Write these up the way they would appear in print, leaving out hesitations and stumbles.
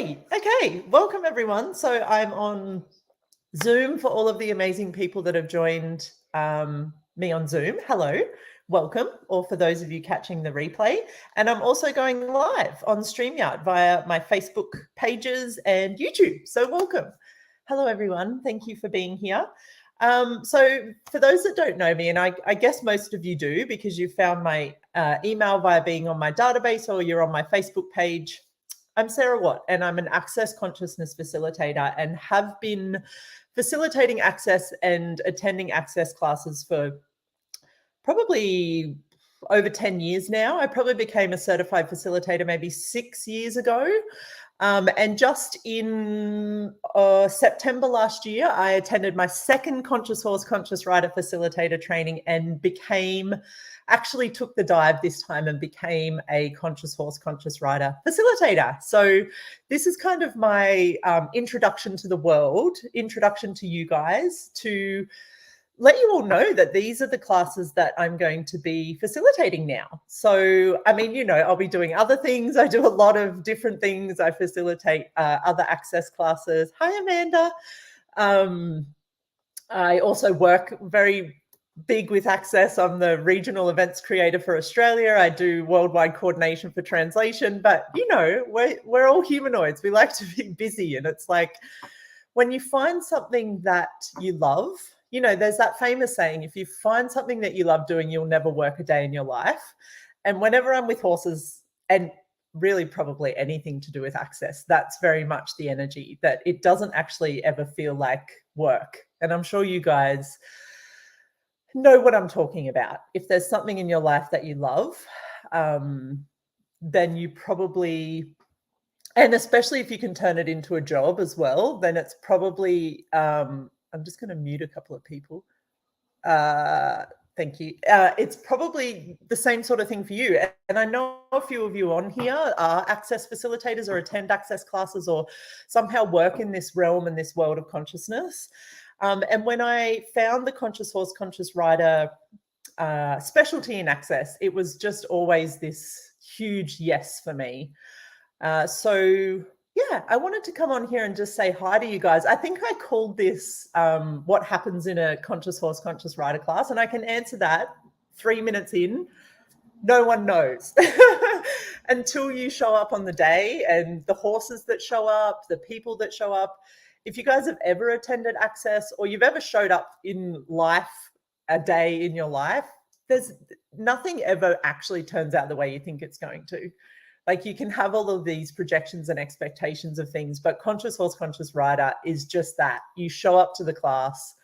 Yay! Okay, welcome everyone. So I'm on Zoom for all of the amazing people that have joined me on Zoom. Hello, welcome, or for those of you catching the replay. And I'm also going live on StreamYard via my Facebook pages and YouTube. So welcome. Hello, everyone. Thank you for being here. So for those that don't know me, and I guess most of you do because you found my email via being on my database or you're on my Facebook page, I'm Sarah Watt, and I'm an Access Consciousness Facilitator and have been facilitating Access and attending Access classes for probably over 10 years now. I probably became a certified facilitator maybe 6 years ago. And just in September last year, I attended my second Conscious Horse, Conscious Rider Facilitator training and actually took the dive this time and became a Conscious Horse, Conscious Rider Facilitator. So this is kind of my introduction to the world, introduction to you guys, to let you all know that these are the classes that I'm going to be facilitating now. So, I mean, you know, I'll be doing other things. I do a lot of different things. I facilitate other Access classes. Hi, Amanda. I also work very big with Access. I'm the regional events creator for Australia. I do worldwide coordination for translation, but you know, we're all humanoids. We like to be busy. And it's like, when you find something that you love, you know, there's that famous saying, if you find something that you love doing, you'll never work a day in your life. And whenever I'm with horses, and really probably anything to do with Access, that's very much the energy, that it doesn't actually ever feel like work. And I'm sure you guys know what I'm talking about. If there's something in your life that you love, then you probably, and especially if you can turn it into a job as well, then it's probably, I'm just going to mute a couple of people. Thank you. It's probably the same sort of thing for you. And I know a few of you on here are Access facilitators or attend Access classes or somehow work in this realm and this world of consciousness. And when I found the Conscious Horse, Conscious Rider specialty in Access, it was just always this huge yes for me. So yeah, I wanted to come on here and just say hi to you guys. I think I called this what happens in a Conscious Horse, Conscious Rider class, and I can answer that 3 minutes in. No one knows until you show up on the day, and the horses that show up, the people that show up. If you guys have ever attended Access or you've ever showed up in life, a day in your life, there's nothing ever actually turns out the way you think it's going to. Like, you can have all of these projections and expectations of things, but Conscious Horse, Conscious Rider is just that. You show up to the class,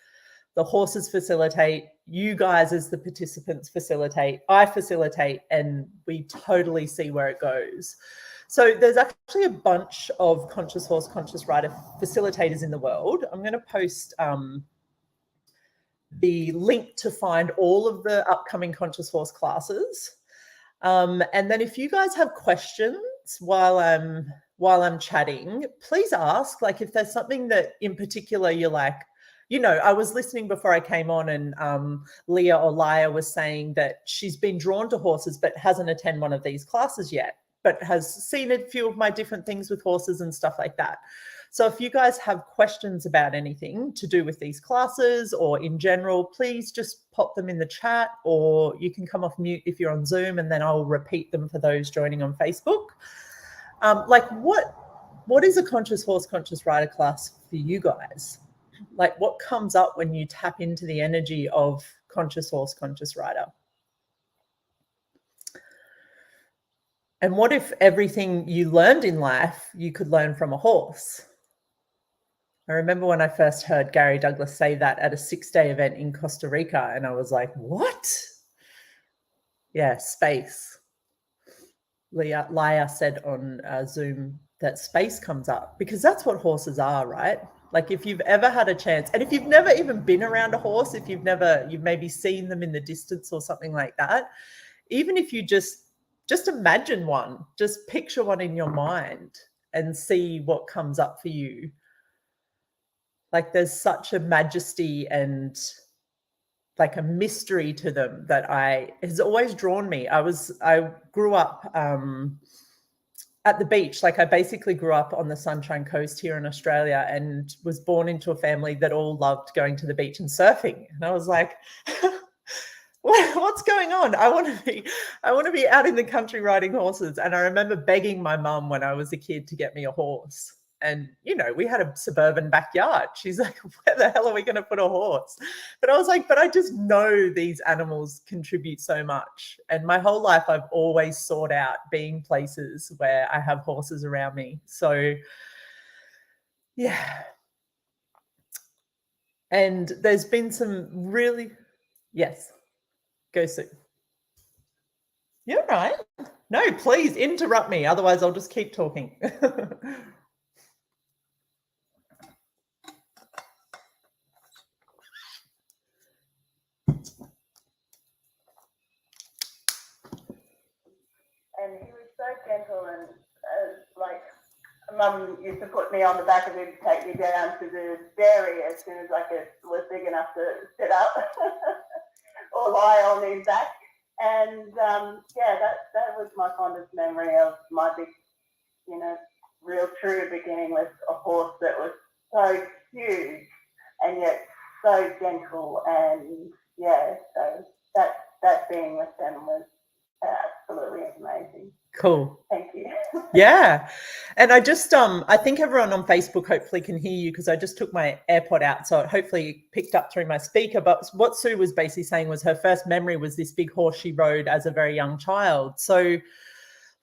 the horses facilitate, you guys as the participants facilitate, I facilitate, and we totally see where it goes. So there's actually a bunch of Conscious Horse, Conscious Rider facilitators in the world. I'm going to post the link to find all of the upcoming Conscious Horse classes. And then if you guys have questions while I'm chatting, please ask. Like, if there's something that in particular you're like, you know, I was listening before I came on, and Leah or Laya was saying that she's been drawn to horses but hasn't attended one of these classes yet, but has seen a few of my different things with horses and stuff like that. So if you guys have questions about anything to do with these classes or in general, please just pop them in the chat, or you can come off mute if you're on Zoom, and then I'll repeat them for those joining on Facebook. Like, what is a Conscious Horse, Conscious Rider class for you guys? Like, what comes up when you tap into the energy of Conscious Horse, Conscious Rider? And what if everything you learned in life you could learn from a horse? I remember when I first heard Gary Douglas say that at a 6-day event in Costa Rica, and I was like, what? Yeah, space. Laya said on Zoom that space comes up, because that's what horses are, right? Like, if you've ever had a chance, and if you've never even been around a horse, if you've maybe seen them in the distance or something like that, even if you just imagine one, just picture one in your mind and see what comes up for you. Like, there's such a majesty and like a mystery to them that has always drawn me. I grew up at the beach. Like I basically grew up on the Sunshine Coast here in Australia and was born into a family that all loved going to the beach and surfing. And I was like, what's going on? I want to be out in the country riding horses. And I remember begging my mum when I was a kid to get me a horse. And, you know, we had a suburban backyard. She's like, where the hell are we going to put a horse? But I was like, but I just know these animals contribute so much. And my whole life, I've always sought out being places where I have horses around me. So, yeah. And there's been some really, yes, go Sue. You're right. No, please interrupt me. Otherwise, I'll just keep talking. And he was so gentle, and like Mum used to put me on the back of him to take me down to the dairy as soon as I was big enough to sit up or lie on his back. And yeah, that was my fondest memory of my big, you know, real true beginning with a horse that was so huge and yet so gentle. And yeah, so that being with them was absolutely amazing. Cool. Thank you. Yeah. And I just, I think everyone on Facebook hopefully can hear you because I just took my AirPod out. So it hopefully picked up through my speaker. But what Sue was basically saying was her first memory was this big horse she rode as a very young child. So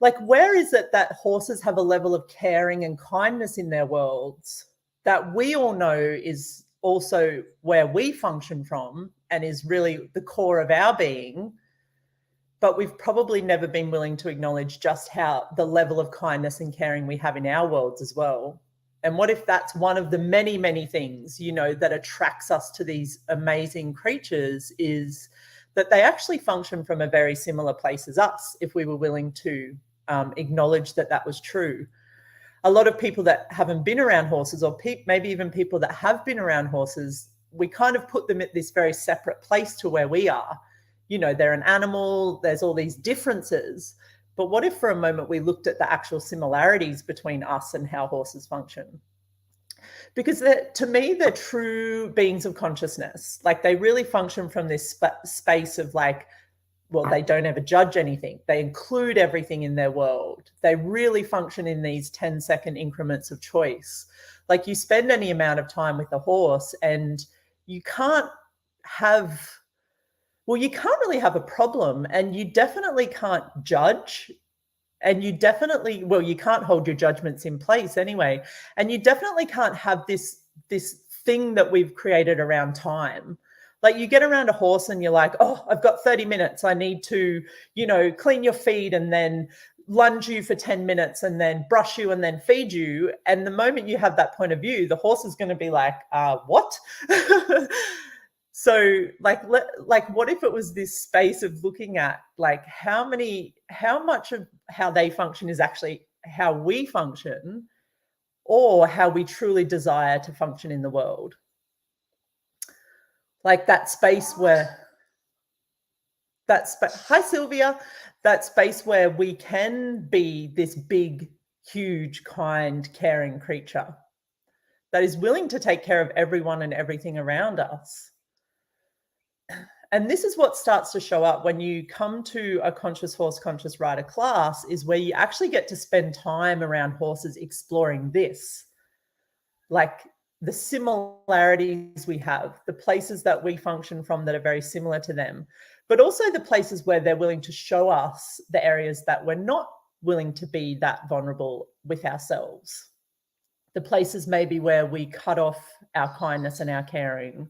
like, where is it that horses have a level of caring and kindness in their worlds that we all know is also where we function from and is really the core of our being? But we've probably never been willing to acknowledge just how the level of kindness and caring we have in our worlds as well. And what if that's one of the many, many things, you know, that attracts us to these amazing creatures is that they actually function from a very similar place as us, if we were willing to acknowledge that that was true. A lot of people that haven't been around horses, or maybe even people that have been around horses, we kind of put them at this very separate place to where we are. You know, they're an animal, there's all these differences. But what if for a moment we looked at the actual similarities between us and how horses function? Because to me, they're true beings of consciousness. Like they really function from this space of like, well, they don't ever judge anything. They include everything in their world. They really function in these 10-second increments of choice. Like you spend any amount of time with a horse and you can't really have a problem, and you definitely can't judge, and you can't hold your judgments in place anyway, and you definitely can't have this thing that we've created around time. Like you get around a horse and you're like, oh, I've got 30 minutes. I need to, you know, clean your feet and then lunge you for 10 minutes and then brush you and then feed you. And the moment you have that point of view, the horse is going to be like, what? So like what if it was this space of looking at like how much of how they function is actually how we function, or how we truly desire to function in the world? Like that space where hi Sylvia, that space where we can be this big, huge, kind, caring creature that is willing to take care of everyone and everything around us. And this is what starts to show up when you come to a conscious horse, conscious rider class, is where you actually get to spend time around horses exploring this. Like the similarities we have, the places that we function from that are very similar to them, but also the places where they're willing to show us the areas that we're not willing to be that vulnerable with ourselves. The places maybe where we cut off our kindness and our caring,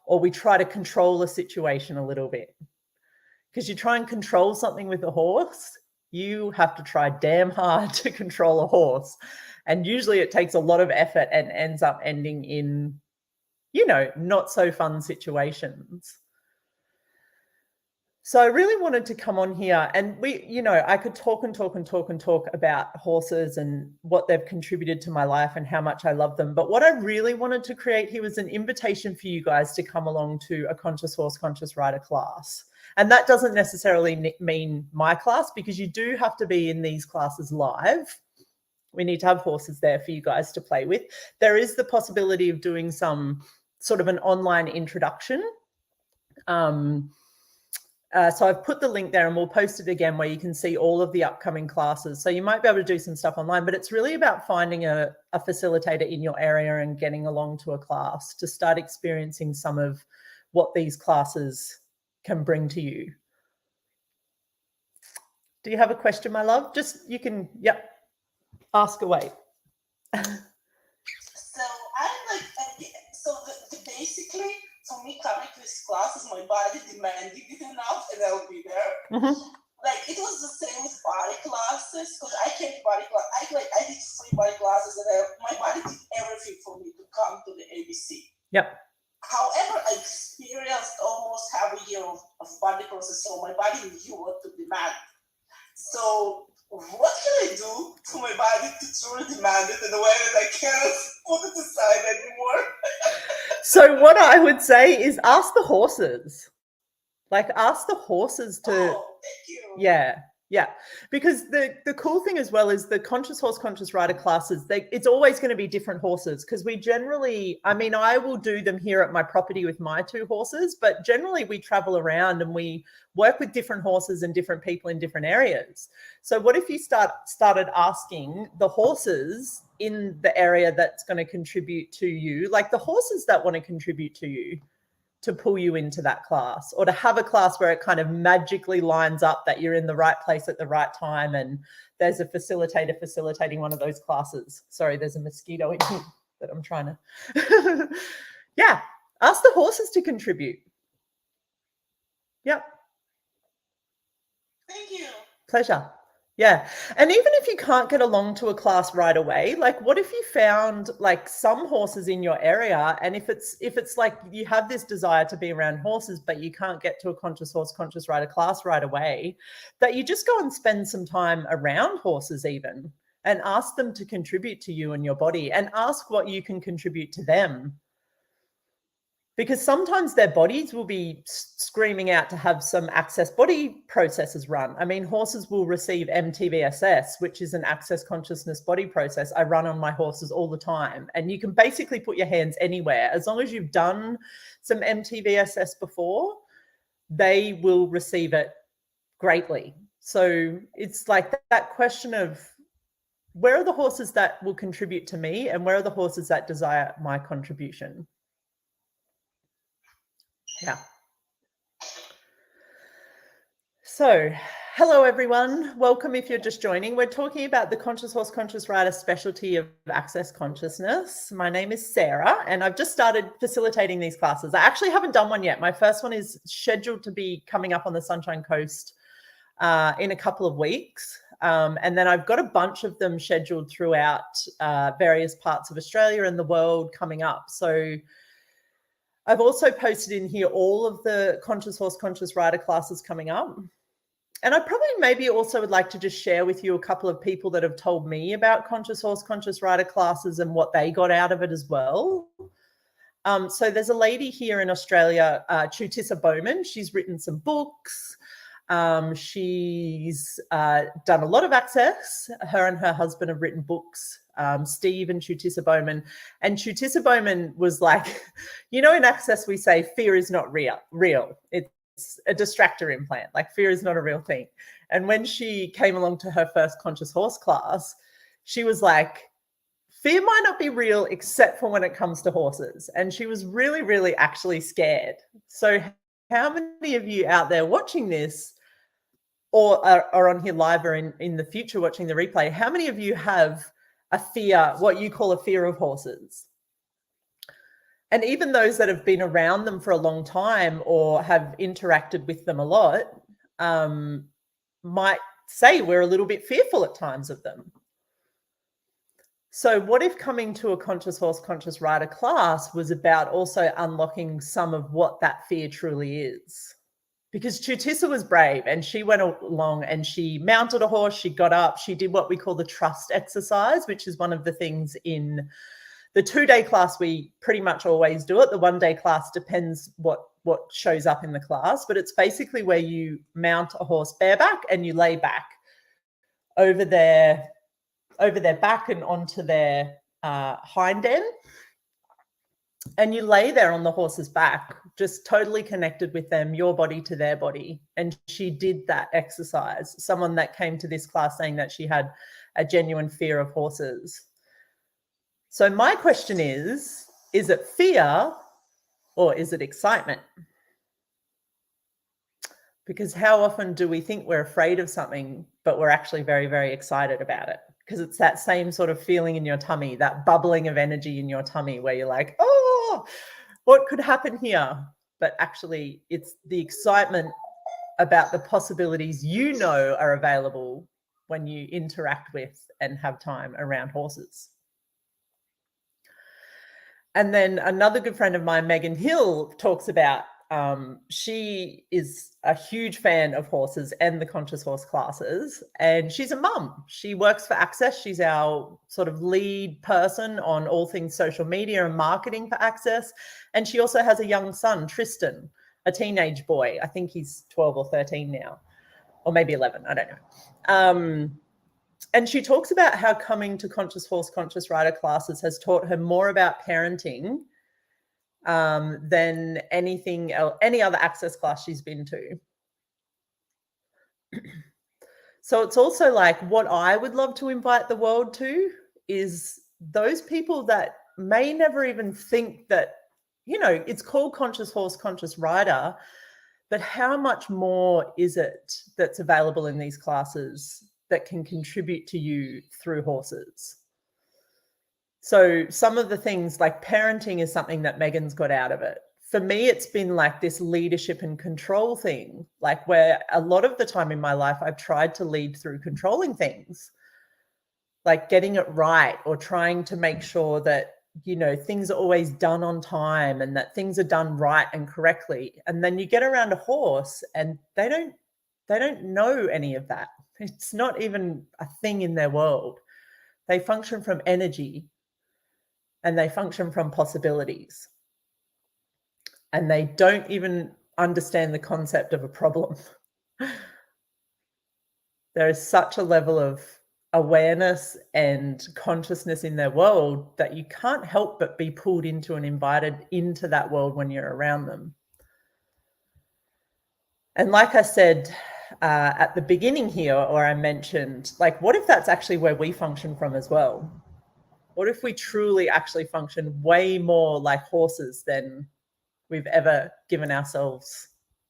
or we try to control a situation a little bit. Because you try and control something with a horse, you have to try damn hard to control a horse. And usually it takes a lot of effort and ends up ending in, you know, not so fun situations. So I really wanted to come on here, and I could talk about horses and what they've contributed to my life and how much I love them. But what I really wanted to create here was an invitation for you guys to come along to a Conscious Horse, Conscious Rider class. And that doesn't necessarily mean my class, because you do have to be in these classes live. We need to have horses there for you guys to play with. There is the possibility of doing some sort of an online introduction. So I've put the link there and we'll post it again where you can see all of the upcoming classes. So you might be able to do some stuff online, but it's really about finding a facilitator in your area and getting along to a class to start experiencing some of what these classes can bring to you. Do you have a question, my love? Just, you can, yep, ask away. So I'm like, basically, for me coming to this classes, my body demanded it enough, and I'll be there. Like it was the same with body classes, because I came to body class. I did 3 body classes, and my body did everything for me to come to the ABC. Yep. However, I experienced almost half a year of body classes, so my body knew what to demand. So what can I do for my body to truly demand it in a way that I cannot put it aside anymore? So what I would say is ask the horses. Like ask the horses to, oh, thank you. Yeah. Because the cool thing as well is the conscious horse, conscious rider classes, it's always going to be different horses, because we generally, I mean, I will do them here at my property with my 2 horses, but generally we travel around and we work with different horses and different people in different areas. So what if you started asking the horses in the area that's going to contribute to you, like the horses that want to contribute to you, to pull you into that class, or to have a class where it kind of magically lines up that you're in the right place at the right time and there's a facilitator facilitating one of those classes. Sorry, there's a mosquito in here that I'm trying to, yeah, ask the horses to contribute. Yep. Thank you. Pleasure. Yeah. And even if you can't get along to a class right away, like what if you found like some horses in your area, and if it's like you have this desire to be around horses, but you can't get to a conscious horse, conscious rider class right away, that you just go and spend some time around horses even, and ask them to contribute to you and your body, and ask what you can contribute to them. Because sometimes their bodies will be screaming out to have some access body processes run. I mean, horses will receive MTVSS, which is an access consciousness body process. I run on my horses all the time. And you can basically put your hands anywhere. As long as you've done some MTVSS before, they will receive it greatly. So it's like that question of, where are the horses that will contribute to me, and where are the horses that desire my contribution? Yeah. So, hello everyone. Welcome if you're just joining. We're talking about the conscious horse, conscious rider specialty of access consciousness. My name is Sarah, and I've just started facilitating these classes. I actually haven't done one yet. My first one is scheduled to be coming up on the Sunshine Coast in a couple of weeks. And then I've got a bunch of them scheduled throughout various parts of Australia and the world coming up. So I've also posted in here all of the conscious horse, conscious rider classes coming up. And I probably maybe also would like to just share with you a couple of people that have told me about conscious horse, conscious rider classes and what they got out of it as well. So there's a lady here in Australia, CHCR Bowman. She's written some books. She's done a lot of access. Her and her husband have written books, Steve and CHCR Bowman. And CHCR Bowman was like, you know, in access we say fear is not real. It's a distractor implant. Like fear is not a real thing. And when she came along to her first conscious horse class, she was like, fear might not be real except for when it comes to horses. And she was really, really actually scared. So how many of you out there watching this or are on here live or in the future watching the replay, how many of you have a fear, what you call a fear of horses? And even those that have been around them for a long time or have interacted with them a lot might say we're a little bit fearful at times of them. So what if coming to a conscious horse, conscious rider class was about also unlocking some of what that fear truly is? Because CHCR was brave and she went along and she mounted a horse, she got up, she did what we call the trust exercise, which is one of the things in the 2-day class. We pretty much always do it. The 1-day class depends what shows up in the class, but it's basically where you mount a horse bareback and you lay back over over their back and onto their hind end. And you lay there on the horse's back, just totally connected with them, your body to their body. And she did that exercise. Someone that came to this class saying that she had a genuine fear of horses. So my question is it fear or is it excitement? Because how often do we think we're afraid of something, but we're actually very, very excited about it? Because it's that same sort of feeling in your tummy, that bubbling of energy in your tummy where you're like, oh, what could happen here? But actually, it's the excitement about the possibilities you know are available when you interact with and have time around horses. And then another good friend of mine, Megan Hill, talks about she is a huge fan of horses and the conscious horse classes, and she's a mum. She works for Access. She's our sort of lead person on all things social media and marketing for Access. And she also has a young son, Tristan, a teenage boy. I think he's 12 or 13 now, or maybe 11. I don't know. And she talks about how coming to Conscious Horse, Conscious Rider classes has taught her more about parenting than anything else, any other Access class she's been to. So it's also like what I would love to invite the world to is those people that may never even think that, you know, it's called Conscious Horse, Conscious Rider, but how much more is it that's available in these classes that can contribute to you through horses? So some of the things like parenting is something that Megan's got out of it. For me, it's been like this leadership and control thing, like where a lot of the time in my life, I've tried to lead through controlling things, like getting it right or trying to make sure that, you know, things are always done on time and that things are done right and correctly. And then you get around a horse and they don't know any of that. It's not even a thing in their world. They function from energy. And they function from possibilities. And they don't even understand the concept of a problem. There is such a level of awareness and consciousness in their world that you can't help but be pulled into and invited into that world when you're around them. And like I said at the beginning here, or I mentioned, like, what if that's actually where we function from as well? What if we truly actually function way more like horses than we've ever given ourselves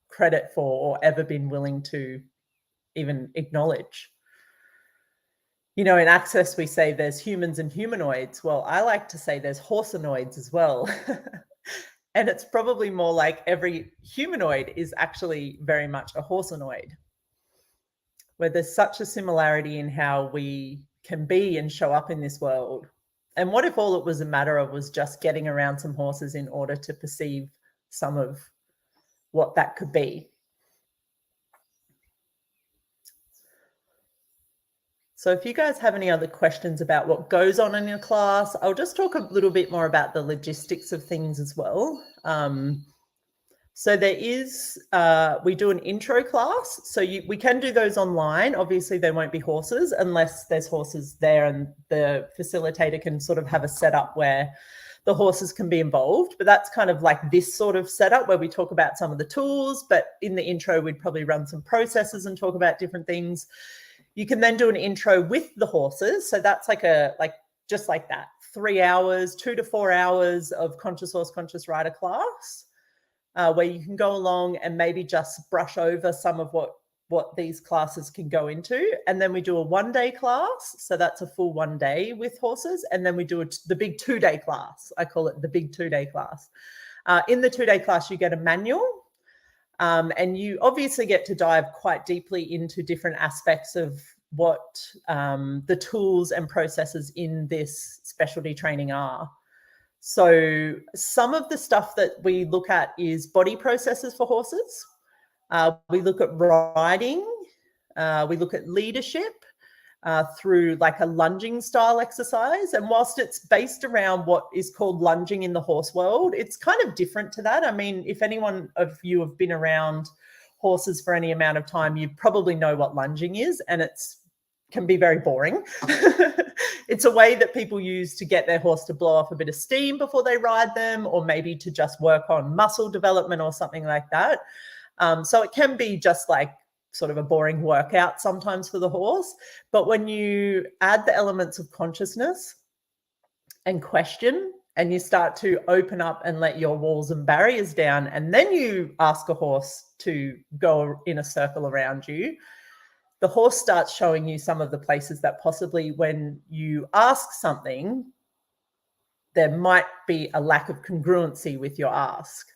credit for or ever been willing to even acknowledge? You know, in Access, we say there's humans and humanoids. Well, I like to say there's horsenoids as well. And it's probably more like every humanoid is actually very much a horsenoid, where there's such a similarity in how we can be and show up in this world. And what if all it was a matter of was just getting around some horses in order to perceive some of what that could be? So if you guys have any other questions about what goes on in your class, I'll just talk a little bit more about the logistics of things as well. So there is, we do an intro class. So we can do those online. Obviously, there won't be horses unless there's horses there and the facilitator can sort of have a setup where the horses can be involved. But that's kind of like this sort of setup where we talk about some of the tools. But in the intro, we'd probably run some processes and talk about different things. You can then do an intro with the horses. So that's just like that, 3 hours, 2 to 4 hours of Conscious Horse, Conscious Rider class. Where you can go along and maybe just brush over some of what these classes can go into. And then we do a 1-day class. So that's a full 1 day with horses. And then we do the big 2-day class. I call it the big 2-day class. In the 2-day class, you get a manual. And you obviously get to dive quite deeply into different aspects of what the tools and processes in this specialty training are. So some of the stuff that we look at is body processes for horses. We look at riding. We look at leadership through like a lunging style exercise. And whilst it's based around what is called lunging in the horse world, it's kind of different to that. I mean, if anyone of you have been around horses for any amount of time, you probably know what lunging is. And it's can be very boring. It's a way that people use to get their horse to blow off a bit of steam before they ride them, or maybe to just work on muscle development or something like that. So it can be just like sort of a boring workout sometimes for the horse. But when you add the elements of consciousness and question, and you start to open up and let your walls and barriers down, and then you ask a horse to go in a circle around you, the horse starts showing you some of the places that possibly when you ask something, there might be a lack of congruency with your ask.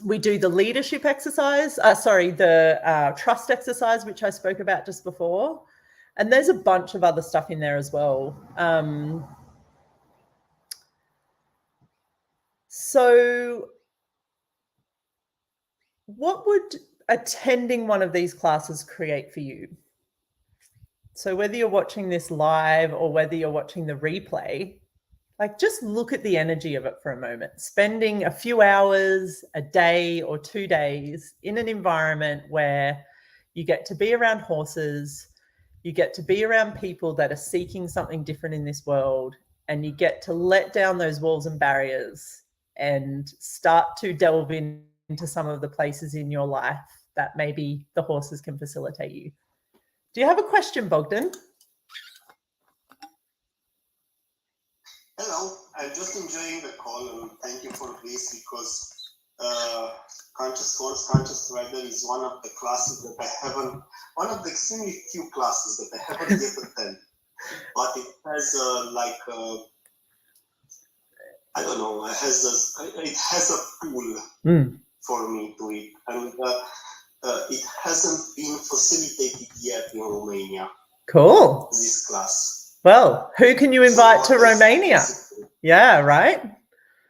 We do the leadership exercise, the trust exercise, which I spoke about just before. And there's a bunch of other stuff in there as well. So what would attending one of these classes create for you? So whether you're watching this live or whether you're watching the replay, like just look at the energy of it for a moment. Spending a few hours, a day or 2 days in an environment where you get to be around horses, you get to be around people that are seeking something different in this world, and you get to let down those walls and barriers and start to delve into some of the places in your life that maybe the horses can facilitate you. Do you have a question, Bogdan? Hello, I'm just enjoying the call and thank you for this because Conscious Horse, Conscious Rider is one of the classes that I haven't, one of the extremely few classes that I haven't yet attended. But it has I don't know, it has a pull for me to it. And it hasn't been facilitated yet in Romania. Cool. This class. Well, who can you invite to Romania? Yeah, right.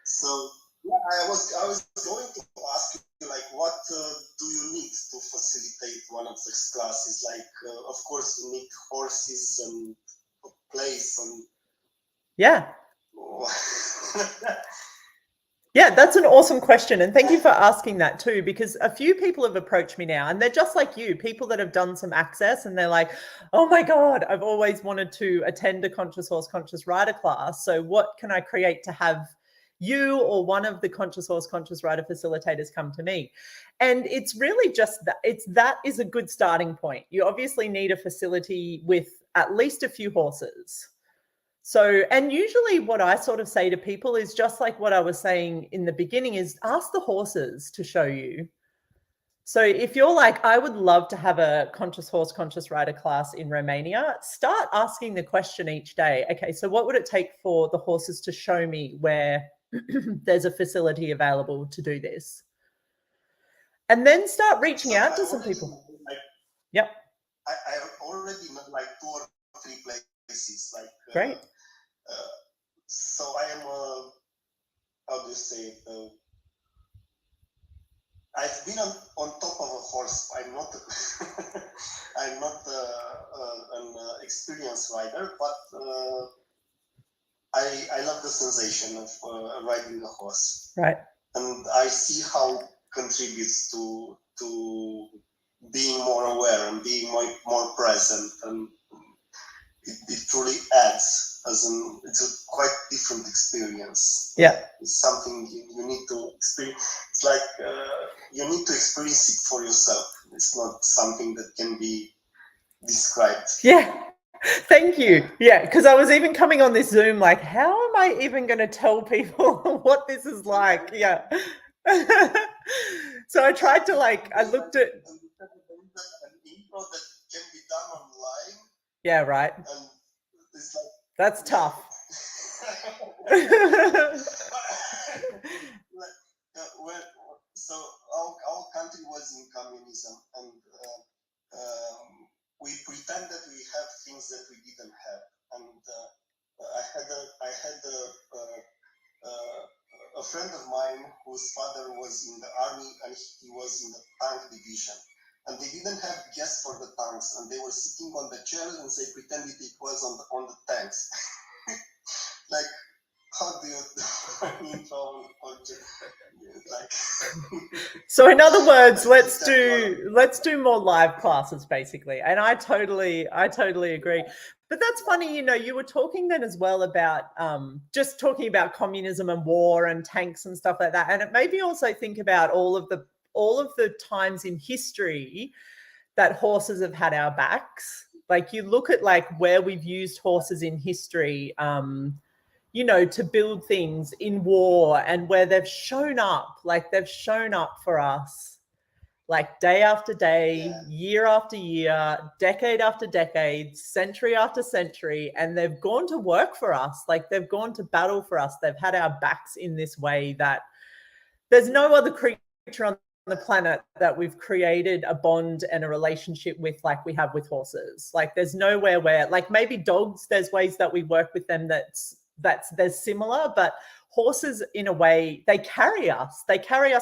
So yeah, I was going to ask you, like, what do you need to facilitate one of these classes? Like, of course, you need horses and a place and. Yeah. Yeah, that's an awesome question. And thank you for asking that too, because a few people have approached me now and they're just like you, people that have done some access and they're like, oh my God, I've always wanted to attend a Conscious Horse, Conscious Rider class. So what can I create to have you or one of the Conscious Horse, Conscious Rider facilitators come to me? And it's really just that, that is a good starting point. You obviously need a facility with at least a few horses. So, and usually what I sort of say to people is just like what I was saying in the beginning is ask the horses to show you. So if you're like, I would love to have a Conscious Horse, Conscious Rider class in Romania, start asking the question each day. Okay, so what would it take for the horses to show me where there's a facility available to do this? And then start reaching out to some people. Yep. I already met like 2 or 3 places. Like great. So I am, how do you say it? I've been on top of a horse. I'm not, I'm not an experienced rider, but I love the sensation of riding a horse. Right. And I see how it contributes to being more aware and being more present, and it truly adds. It's a quite different experience. Yeah, it's something you need to experience. It's like you need to experience it for yourself. It's not something that can be described. Yeah, thank you. Yeah, because I was even coming on this Zoom like, how am I even going to tell people what this is like? Yeah. So I tried to I looked at. An intro that can be done online. Yeah, right. And it's like, that's tough. So our country was in communism, and we pretend that we have things that we didn't have. And I had a friend of mine whose father was in the army, and he was in the tank division. And they didn't have gas for the tanks, and they were sitting on the chairs and they pretended it was on the tanks. Like, how do you intro like? So in other words, let's do more live classes basically. And I totally agree. But that's funny, you know, you were talking then as well about just talking about communism and war and tanks and stuff like that. And it made me also think about all of the times in history that horses have had our backs. Like you look at like where we've used horses in history, you know, to build things in war, and where they've shown up for us, like day after day, year after year, decade after decade, century after century, and they've gone to work for us. Like they've gone to battle for us. They've had our backs in this way that there's no other creature on the planet that we've created a bond and a relationship with like we have with horses. Like there's nowhere where, like maybe dogs, there's ways that we work with them that's there's similar, but horses in a way, they carry us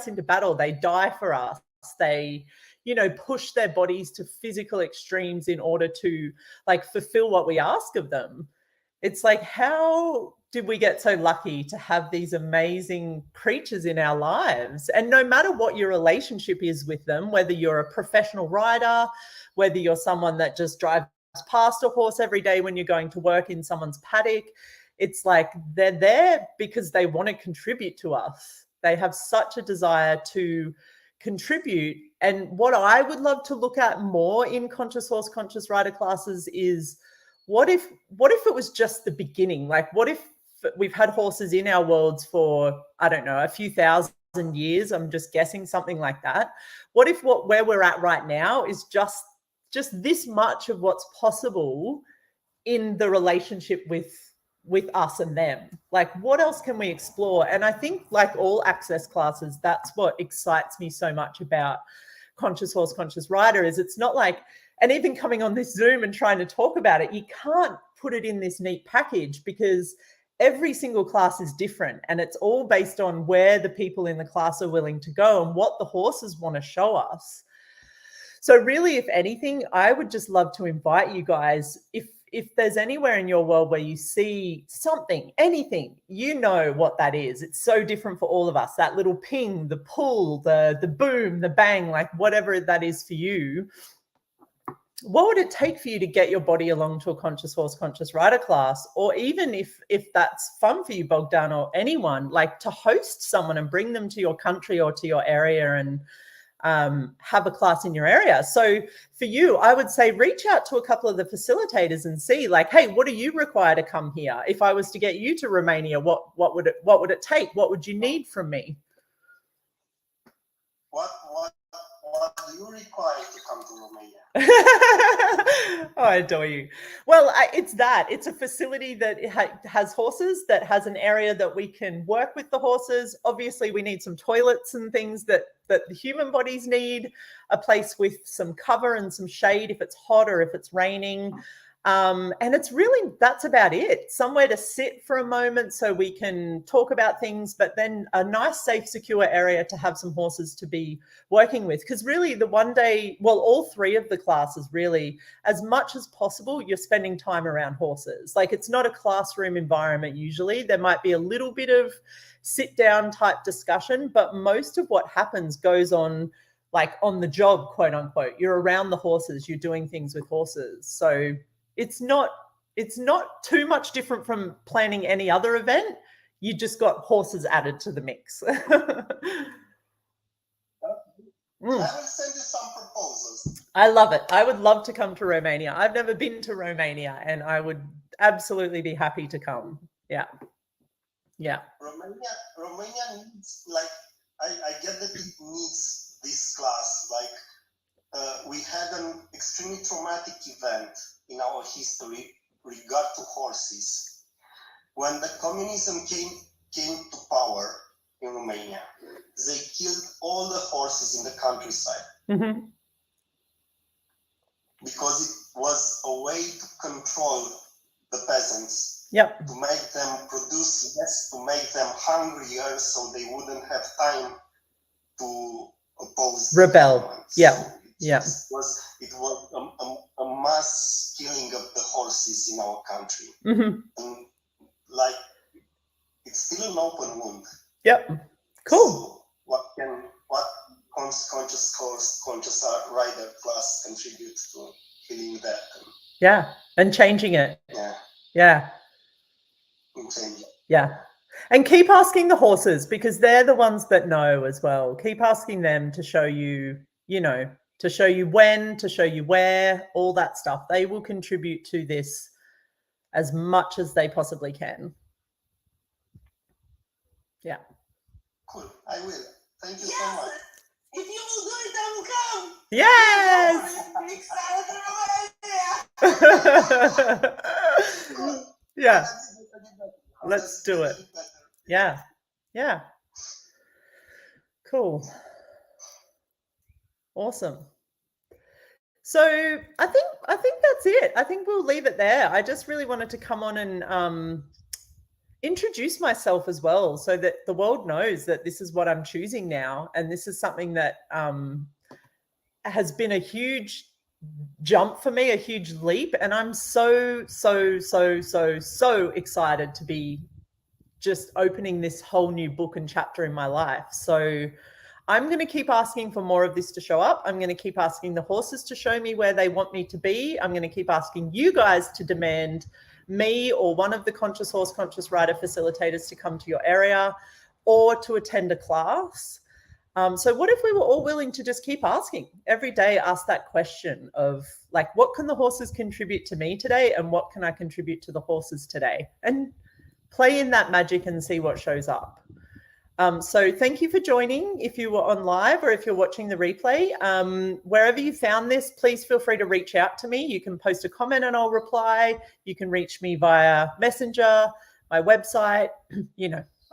into battle. They die for us. They, you know, push their bodies to physical extremes in order to like fulfill what we ask of them. It's like, how did we get so lucky to have these amazing creatures in our lives? And no matter what your relationship is with them, whether you're a professional rider, whether you're someone that just drives past a horse every day when you're going to work in someone's paddock, it's like they're there because they want to contribute to us. They have such a desire to contribute. And what I would love to look at more in conscious horse, conscious rider classes is what if it was just the beginning? Like what if we've had horses in our worlds for, I don't know, a few thousand years? I'm just guessing, something like that. What if where we're at right now is just this much of what's possible in the relationship with us and them? Like what else can we explore? And I think like all access classes, that's what excites me so much about conscious horse, conscious rider, is it's not like, and even coming on this Zoom and trying to talk about it, you can't put it in this neat package because every single class is different, and it's all based on where the people in the class are willing to go and what the horses want to show us. So really, if anything, I would just love to invite you guys, if there's anywhere in your world where you see something, anything, you know what that is. It's so different for all of us. That little ping, the pull, the boom, the bang, like whatever that is for you. What would it take for you to get your body along to a conscious horse, conscious rider class? Or even if that's fun for you, Bogdan, or anyone, like to host someone and bring them to your country or to your area and have a class in your area. So for you, I would say reach out to a couple of the facilitators and see like, hey, what do you require to come here? If I was to get you to Romania, what would it take? What would you need from me? What do you require to come to Romania? Oh, I adore you. Well, it's a facility that has horses, that has an area that we can work with the horses. Obviously, we need some toilets and things that the human bodies need, a place with some cover and some shade if it's hot or if it's raining. And it's really, that's about it. Somewhere to sit for a moment so we can talk about things, but then a nice, safe, secure area to have some horses to be working with. Because really the one day, well, all three of the classes really, as much as possible, you're spending time around horses. Like it's not a classroom environment usually. There might be a little bit of sit down type discussion, but most of what happens goes on like on the job, quote unquote. You're around the horses, you're doing things with horses. So it's not too much different from planning any other event. You just got horses added to the mix. I will send you some proposals. I love it. I would love to come to Romania. I've never been to Romania and I would absolutely be happy to come. Yeah. Yeah. Romania needs, like, I get that it needs this class. Like, we had an extremely traumatic event in our history regard to horses. When the communism came to power in Romania, they killed all the horses in the countryside. Mm-hmm. Because it was a way to control the peasants. Yep. To make them produce less, to make them hungrier so they wouldn't have time to oppose rebel. Yeah. Yeah. It was a mass killing of the horses in our country. Mm-hmm. And like, it's still an open wound. Yep. Cool. So what conscious rider class contribute to healing that? Yeah. And changing it. Yeah. Yeah. And changing. Yeah. And keep asking the horses, because they're the ones that know as well. Keep asking them to show you, to show you when, to show you where, all that stuff. They will contribute to this as much as they possibly can. Yeah. Cool. I will. Thank you so much. If you will do it, I will come. Yes. Yeah. Let's do it. Yeah. Yeah. Cool. Awesome. So I think that's it. I think we'll leave it there. I just really wanted to come on and introduce myself as well, so that the world knows that this is what I'm choosing now, and this is something that has been a huge jump for me, a huge leap, and I'm so excited to be just opening this whole new book and chapter in my life. So I'm going to keep asking for more of this to show up. I'm going to keep asking the horses to show me where they want me to be. I'm going to keep asking you guys to demand me or one of the Conscious Horse, Conscious Rider facilitators to come to your area or to attend a class. So what if we were all willing to just keep asking every day, ask that question of like, what can the horses contribute to me today? And what can I contribute to the horses today? And play in that magic and see what shows up. So thank you for joining. If you were on live or if you're watching the replay, wherever you found this, please feel free to reach out to me. You can post a comment and I'll reply. You can reach me via Messenger, my website,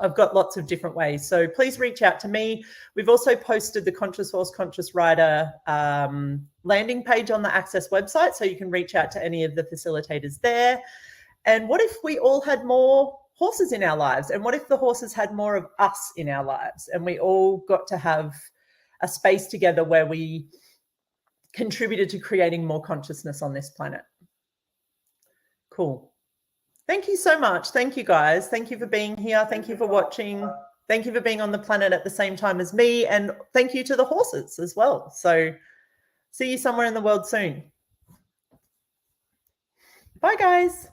I've got lots of different ways. So please reach out to me. We've also posted the Conscious Horse, Conscious Rider landing page on the Access website, so you can reach out to any of the facilitators there. And what if we all had more horses in our lives? And what if the horses had more of us in our lives? And we all got to have a space together where we contributed to creating more consciousness on this planet. Cool. Thank you so much. Thank you, guys. Thank you for being here. Thank you for watching. Thank you for being on the planet at the same time as me. And thank you to the horses as well. So see you somewhere in the world soon. Bye, guys.